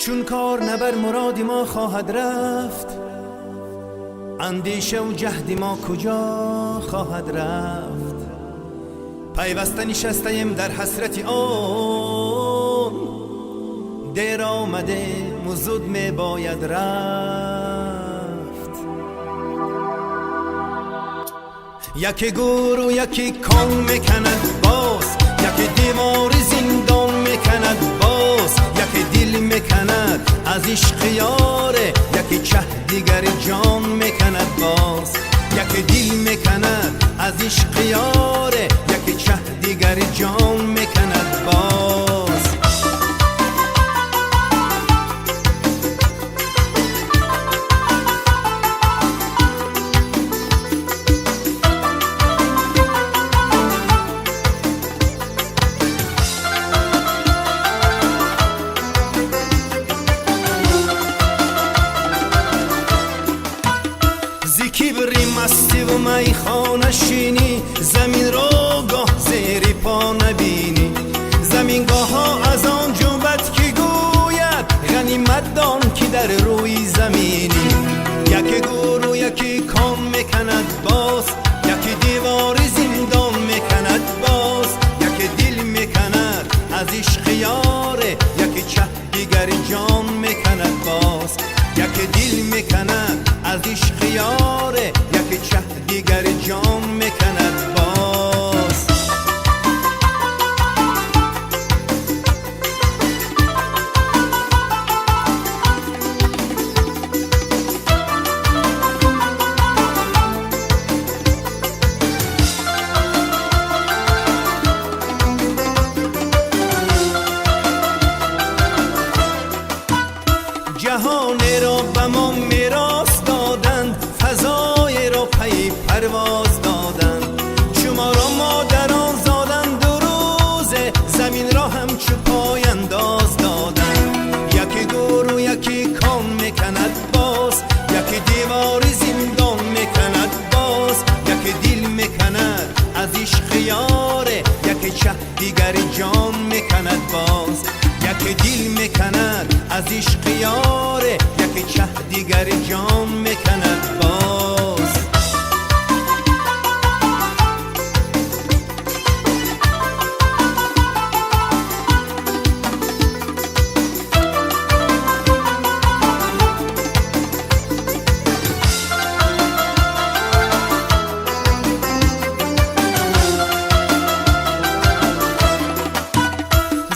چون کار نبر مراد ما خواهد رفت، اندیشه و جهد ما کجا خواهد رفت. پیوسته نشستیم در حسرت آن، دیر آمده مزود می باید رفت. یکی گور و یکی کان میکند باز، یکی دیوار زندان میکند باز، یکی دل میکند از عشق یاره، یکی چه دیگر جان میکند باز. یکی دل میکند از عشق یاره، یکی چه دیگر جان میکند باز. کبری مستی و میخانه شینی، زمین رو گاه زیر پا نبینی. زمین گاه ها از آن جوبت که گوید غنیمت دان که در روی زمینی. یکی گور و یکی کام میکند باز، یکی دیوار زندان میکند باز، یکی دل میکند از عشق یاره، یکی چه دیگر جان میکند باز. یکی دل میکند از عشق یاره، یکی چه دیگر جان میکند باز. جهان را به ما میراث دادند، فضای را پی پرواز دادند. شما را مادران زادند دو روزه، زمین را همچو پای انداز دادند. یکی گور و یکی کان میکند باز، یکی دیوار زندان میکند باز، یکی دل میکند از عشق یاره، یکی چه دیگر جان میکند باز. یکی دل میکند از عشق یاره، یکی چه دیگر جان میکند باز.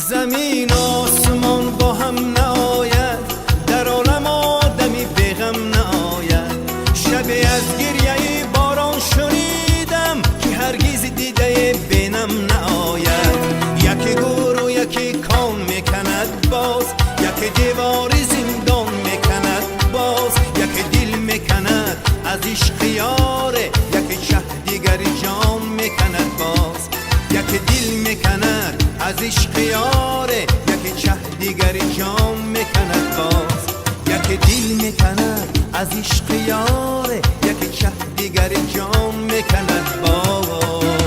زمین آسمان با هم نآید، در عالم آدمی بیغم نآید. شبی از گریه باران شنیدم که هرگز دیده بینم نآید. یکی گور و یکی کان میکند باز، یکی دیوار زندان میکند باز، یکی دل میکند از عشق یاره، یکی چه دیگر جان میکند باز. یکی دل میکند از عشق یاره، یکی چه دیگر جان میکند باز. یکی دل میکند از عشق یاره، یکی چه دیگر جان میکند باز.